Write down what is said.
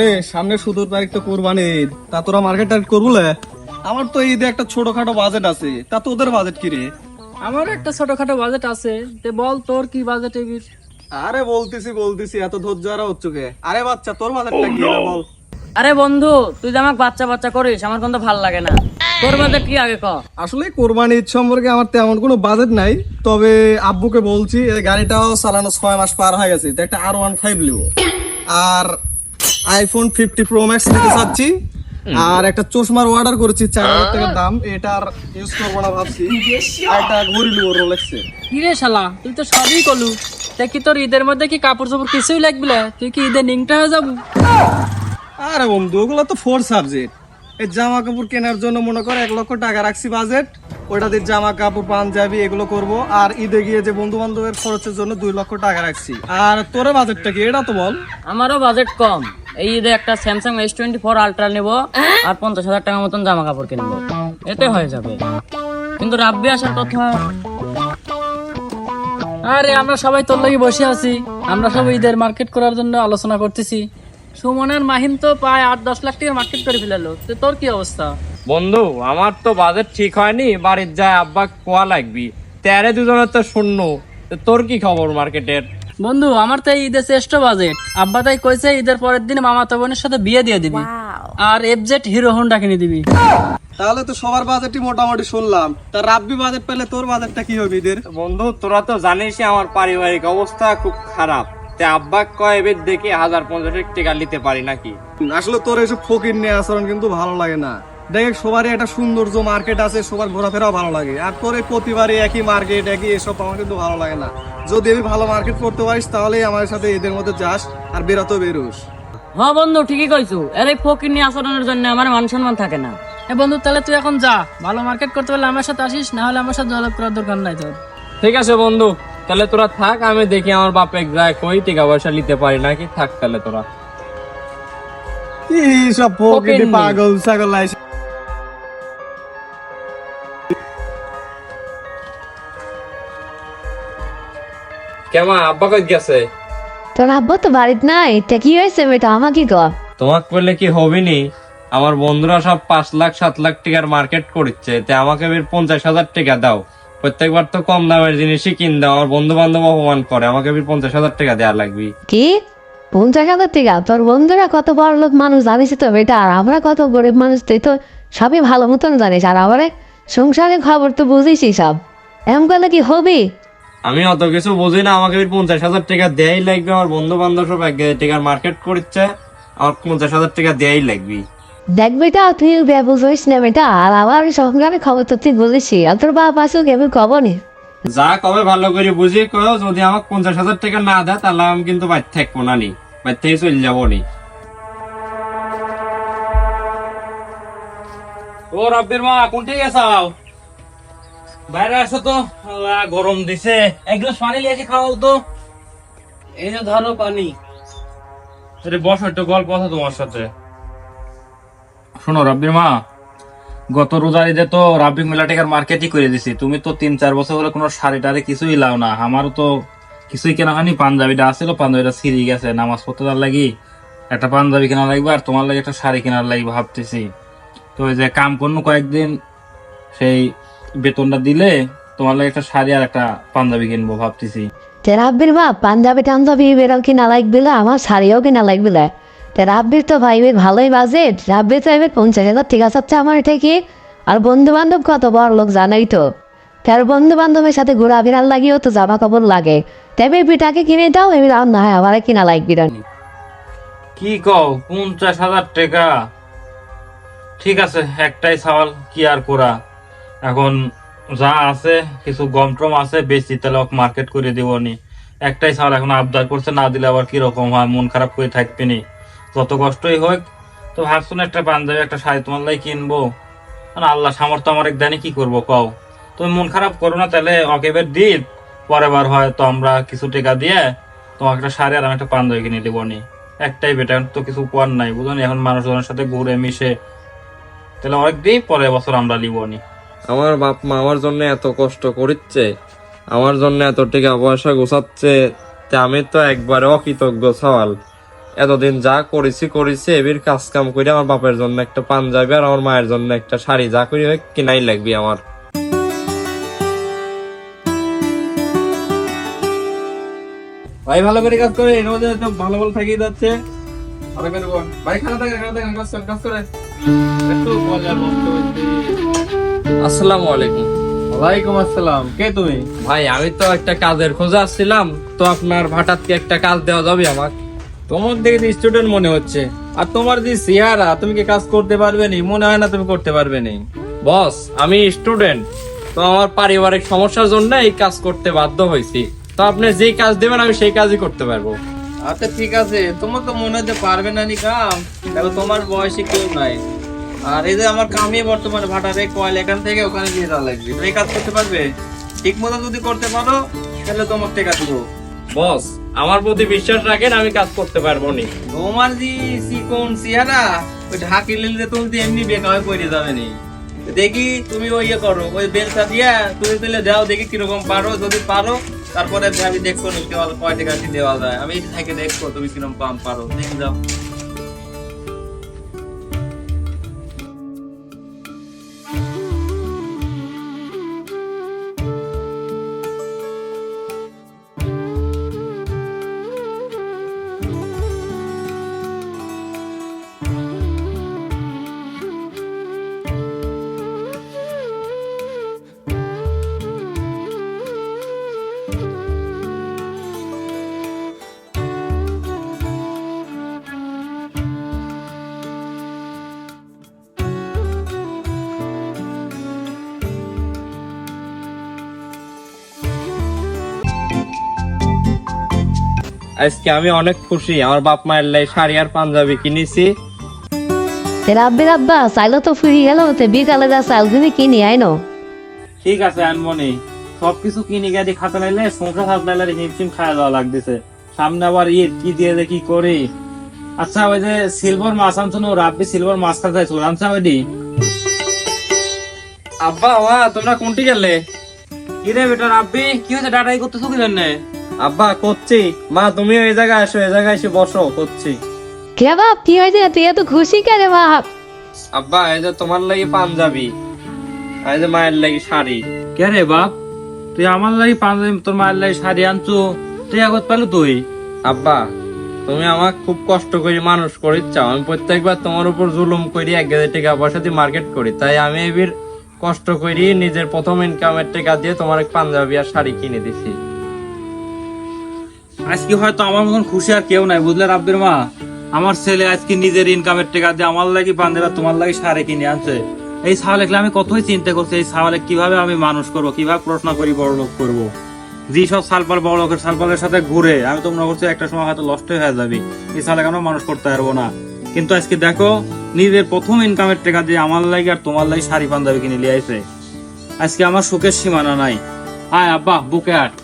রে সামনে সুদূর তারিখ তো কোরবানি ঈদ, তা তোরা মার্কেট টার্গেট করবুলে? আমার তো ঈদে একটা ছোটখাটো বাজেট আছে, তা তোদের বাজেট কি রে? আমার একটা ছোটখাটো বাজেট আছে, তে বল তোর কি বাজেট? আরে বলতেছি এত ধৈর্য আর হচ্ছে কে? আরে বাচ্চা তোর বাজেটটা কি রে বল? আরে বন্ধু, তুই যে আমাকে বাচ্চা বাচ্চা করিস, আমার কিন্তু ভাল লাগে না। তোর বাজেট কি আগে ক। আসলে কোরবানি ঈদ সম্পর্কে আমার তেমন কোনো বাজেট নাই, তবে আব্বুকে বলছি এই গাড়িটাও চালানো 6 মাস পার হয়ে গেছে, তো একটা R15 লিব, আর আইফোন 50 প্রো ম্যাক্স নিতে চাচ্ছি, আর একটা চশমার অর্ডার করেছি 4000 টাকার দাম, এটা আর ইউজ করবো না ভাবছি, আর একটা ঘড়ি লিব রোলেক্সের। কি রে শালা, তুই তো সবই কলু। তা কি তোর ঈদের মধ্যে কি কাপড় চোপড় কিছুই লাগবে? তুই কি ঈদের নিংটা হয়ে যাবো? আরে বন্ধু ওগুলো তো 4 সাবজেক্ট। এই জামা কাপড় কেনার জন্য মনে করে 1 লক্ষ টাকা রাখছি বাজেট, ওইটা দিয়ে জামা কাপড় পাঞ্জাবি এগুলো করব, আর ঈদে গিয়ে যে বন্ধু বান্ধবের খরচের জন্য 2 লক্ষ টাকা রাখছি। আর তোর বাজেটটা কি এটা তো বল? আমারও বাজেট কম, এই ঈদে একটা স্যামসাং S24 আলট্রা নেব, আর 50,000 টাকা মতন জামা কাপড় কিনবো, এতে হয়ে যাবে। কিন্তু রাব্বি আসার কথা। আরে আমরা সবাই তোর লাগি বসে আছি, আমরা সব ঈদের মার্কেট করার জন্য আলোচনা করতেছি। সুমনের মাহিম তো প্রায় 8-10 লাখ টাকার মার্কেট করে ফেলালো, তো তোর কি অবস্থা? বন্ধু আমার তো বাজেট ঠিক হয়নি, বাড়ির যায় আব্বা কোয়া লাগবি, তেরে দুজনের তো শূন্য। তো তোর কি খবর মার্কেটের? বন্ধু আমার তো এই ঈদের শ্রেষ্ঠ বাজেট। আব্বা তাই কইছে ঈদের পরের দিন মামাতো বোনের সাথে বিয়ে দিয়ে দিবি, আর FZ হিরো হোন্ডা কিনে দিবি। তাহলে তো সবার বাজেটই মোটামুটি শুনলাম, তা রাব্বি বাজেট পেলে তোর বাজেটটা কি হবে ঈদের? বন্ধু তোরা তো জানিসই আমার পারিবারিক অবস্থা খুব খারাপ, তে আব্বা কয় এবার দেখি 1050 টাকা নিতে পারি নাকি। আসলে তোর এসব ফকির নিয়ে আচরণ কিন্তু ভালো লাগে না। দেখ সবারই একটা সৌন্দর্য মার্কেট আছে, সবার ঘোরাফেরাও ভালো লাগে, আর তোর এই প্রতিবারই একই মার্কেট একই এসব আমার কিন্তু ভালো লাগে না। যদি আমি ভালো মার্কেট করতে পারিস তাহলেই আমার সাথে ঈদের মধ্যে যাস, আর বেরোতেও বেরোস। হ্যাঁ বন্ধু, ঠিকই কইছো। এর এই ফকির নিয়ে আচরণের জন্য আমার মান সম্মান থাকে না। এ বন্ধু, তাহলে তুই এখন যা, ভালো মার্কেট করতে পারলে আমার সাথে আসিস, না হলে আমার সাথে যোগাযোগ করার দরকার নাই তোর। ঠিক আছে বন্ধু, তাহলে তোরা থাক, আমি দেখি আমার বাপে যায় কই টাকা পয়সা নিতে পারি নাকি। থাক তাহলে তোরা। কি সব ফকির পাগল ছাগল লাইস। কেমন আব্বা কই গেছে? তোর আব্বা তো বাড়িতে নাই, তা কি হয়েছে বেটা আমাকে ক। তোমাকে বললে কি হবি নি? আমার বন্ধুরা সব 5 লাখ 7 লাখ টাকার মার্কেট করছে, তে আমাকে 50,000 টাকা দাও। প্রত্যেকবার তো কম দামের জিনিসই কিন দাও, আমার বন্ধু বান্ধব অপমান করে, আমাকে 50,000 টাকা দেওয়া লাগবে। কি 50,000 টাকা? তোর বন্ধুরা কত বড় লোক মানুষ জানিস তো বেটা, আর আমরা কত গরিব মানুষ তুই তো সবই ভালো মতন জানিস, আর আমার সংসারের খবর তো বুঝিসই সব। এমন করলে কি হবে? আমি অত কিছু বুঝি না, আমাকে 50,000 টাকা দেয়াই লাগবে। আমার বন্ধু বান্ধব সব 1,000 টাকার মার্কেট করছে, আমার 50,000 টাকা দেয়াই লাগবে। দেখ বেটা তুই বুঝিস না বেটা, আর আমার সংসারের খবর তো তুই বুঝিসই, আর তোর বাপ আসুক এমন কব নি। যা কবে ভালো করে বুঝি কও, যদি আমাকে 50,000 টাকা না দেয় তাহলে আমি কিন্তু বাইর থাকবো না নি, বাইর থেকে চলে যাবো নি। ও রব্বির মা, কোনটি গেছাও? বাইরে আসো তো, আল্লাহ গরম দিছে, এক গ্লাস পানি নিয়ে এসে খাও তো। এই যে ধরো পানি। বসো, একটু গল্প আছে তোমার সাথে। শোনো রব্বির মা, গত রোজার ঈদে তো রাব্বি মেলা টাকার মার্কেটই করে দিছি। তুমি তো 3-4 বছর হলে কোনো শাড়ি টাড়ি কিছুই লাও না, আমারও তো কিছুই কেনা হয়নি। পাঞ্জাবিটা আসছিল, পাঞ্জাবিটা ছিঁড়ে গেছে, নামাজ পড়তে তার লাগি একটা পাঞ্জাবি কেনা লাগবে, আর তোমার লাগে একটা শাড়ি কেনার লাগবে ভাবতেছি। তো ওই যে কাম করুন কয়েকদিন, সেই বেতনটা দিলে তোমার লাগে একটা শাড়ি আর একটা পাঞ্জাবি কিনবো ভাবতেছি। তে রাব্বির বাপ পাঞ্জাবি টাঞ্জাবি বেরো কিনা লাগবে, আমার শাড়িও কিনা লাগবে। তে রাব্বির তো ভাই ভালোই বাজেট, রাব্বির তো এবার 50,000 ঠিক আছে আমার থেকে। আর বন্ধু বান্ধব কত বড় লোক জানাই তো, তার বন্ধু বান্ধবের সাথে ঘোরাফেরার লাগিও তো জামা কাপড় লাগে, তবে পিঠাকে কিনে দাও, এবার আর না হয় আমার কিনা লাগবে না। কি কও 50,000 টাকা? ঠিক আছে, একটাই সওয়াল, কি আর করা। এখন যা আছে কিছু গম টম আছে, বেশি তাহলে মার্কেট করে দেবো নি। একটাই সওয়াল, এখন আবদার করছে, না দিলে আবার কিরকম হয়, মন খারাপ করে থাকবে নি। যত কষ্টই হোক, তো ভাবছো না একটা পাঞ্জাবি একটা শাড়ি তোমার লাই কিনবো, মানে আল্লাহ সামর্থ্য আমার একদানি, কি করবো কও। তুমি মন খারাপ করো না, তাহলে অকেবের দিন পরের বার হয় তো আমরা কিছু টাকা দিয়ে তোমাকে একটা শাড়ি আর আমি একটা পাঞ্জাবি কিনে দেবো নি। একটাই বেটা, তো কিছু করার নাই বুঝলি, এখন মানুষজনের সাথে ঘুরে মিশে, তাহলে অনেকদিন পরের বছর আমরা লিবনি। আমার বাপ মা আমার জন্য এত কষ্ট করছে, আমার জন্য এত টাকা পয়সা গোছাচ্ছে, আমি তো একবারে অকৃতজ্ঞ সওয়াল। এতদিন যা করেছি এবির কাজ কাম করে আমার বাপের জন্য একটা পাঞ্জাবি আর আমার মায়ের জন্য একটা শাড়ি যা করি হোক কিনাই লাগবে আমার। ভাই ভালো করে কাজ করে এর মধ্যে তো ভালো ভালো থাকি যাচ্ছে। ভালো করে বল ভাই, খারাপ থাকে কাজ করে একটু মজা নষ্ট হইছে। আসসালামু আলাইকুম। ওয়ালাইকুম আসসালাম, কে তুমি? ভাই আমি তো একটা কাজের খোঁজে আসছিলাম, তো আপনার ভাটাত কি একটা কাজ দেওয়া যাবে আমাকে? তোমার দেখে স্টুডেন্ট মনে হচ্ছে, আর তোমার যে চেহারা, তুমি কি কাজ করতে পারবে নি? মনে হয় না তুমি করতে পারবে নি। বস আমি স্টুডেন্ট, তো আমার পারিবারিক সমস্যার জন্য এই কাজ করতে বাধ্য হয়েছি, তো আপনি যেই কাজ দেবেন আমি সেই কাজই করতে পারবো। আচ্ছা ঠিক আছে, তোমার তো মনে হচ্ছে পারবে না নি কাম, দেখো তোমার বয়সে কেউ নাই। আর এই যে আমার কামই বর্তমানে ভাটারে কয়েল এখান থেকে ওখানে নিয়ে যাওয়া লাগবে, তুমি এই কাজ করতে পারবে? ঠিক মতো যদি করতে পারো তাহলে তোমার টেকা দেবো। বস আমার প্রতি বিশ্বাস রাখেন, আমি কাজ করতে পারবো নি। তোমার যে চিকন চেহারা, ওই ঢাকি লিলে তুমি তো এমনি বেকার হয়ে পড়ে যাবে নি। দেখি তুমি ওই ইয়ে করো, ওই বেলটা দিয়া তুমি তুলে যাও, দেখি কিরকম পারো। যদি পারো তারপরে আমি দেখবো কয় টাকা কি দেওয়া যায়, আমি থেকে দেখবো তুমি কিরকম পাম পারো, দেখে যাও। আজকে আমি অনেক খুশি, আমার বাপ মায়ের লাই শাড়ি আর পাঞ্জাবি কিনেছি। রাব্বির আব্বা চাইলো তো ফিরে গেল, বিকালে যা চাল তুমি কিনি আইনো। ঠিক আছে আনমনি, সবকিছু কিনে গেছে খাতা নাইলে সংসার হাত নাইলে হিমশিম খাওয়া দাওয়া লাগতেছে। সামনে আবার ঈদ, কি দিয়ে যে কি করি। আচ্ছা ওই যে সিলভার মাছ আনছো, রাব্বি সিলভার মাছ খাতে চাইছিল, আনছা ওইটি? আব্বা মা তোমরা কোনটি গেলে? কি রে বেটা রাব্বি, কি হয়েছে ডাটাই করতেছো কি জন্য? আব্বা করছি। মা তুমি এই জায়গায় আসো, এই জায়গায় এসে বসো, করছি। কে বাপ কি হয়েছে, তুই এত খুশি কেন বাপ? আব্বা এই যে তোমার লাগি পাঞ্জাবি, আর এই যে মায়ের লাগি শাড়ি। কে রে বাপ, তুই আমার লাগি পাঞ্জাবি তোর মায়ের লাগি শাড়ি আনছো, তুই আগত পেলো তুই? আব্বা তুমি আমাকে খুব কষ্ট করে মানুষ করিচ্ছ, আমি প্রত্যেকবার তোমার উপর জুলুম করি, 1,000 টাকা পয়সা দিয়ে মার্কেট করি, তাই আমি এবার কষ্ট করি নিজের প্রথম ইনকামের টাকা দিয়ে তোমার এক পাঞ্জাবি আর শাড়ি কিনে দিছি। আজকে হয়তো আমার মতন খুশি আর কেউ নাই, বুঝলে রাব্বির মা? আমার ছেলে আজকে নিজের ইনকামের টাকা দিয়ে আমার লাগি পাঞ্জাবি তোমার লাগি শাড়ি কিনে আনছে। এই সাওয়ালেকে আমি কতই চিন্তা করছি, এই সাওয়ালে কিভাবে আমি মানুষ করবো, কিভাবে প্রশ্ন করি বড় লোক করবো। যে সব সালপাল বড় লোকের সালপালের সাথে ঘুরে আমি তো মনে করছি একটা সময় হয়তো লস্ট হয়ে যাবে, এই সালে কেন মানুষ করতে পারবো না। কিন্তু আজকে দেখো নিজের প্রথম ইনকামের টাকা দিয়ে আমার লাগি আর তোমার লাগি শাড়ি পাঞ্জাবি কিনে নিয়ে আইছে। আজকে আমার সুখের সীমানা নাই। আয় আব্বা বুকে আট।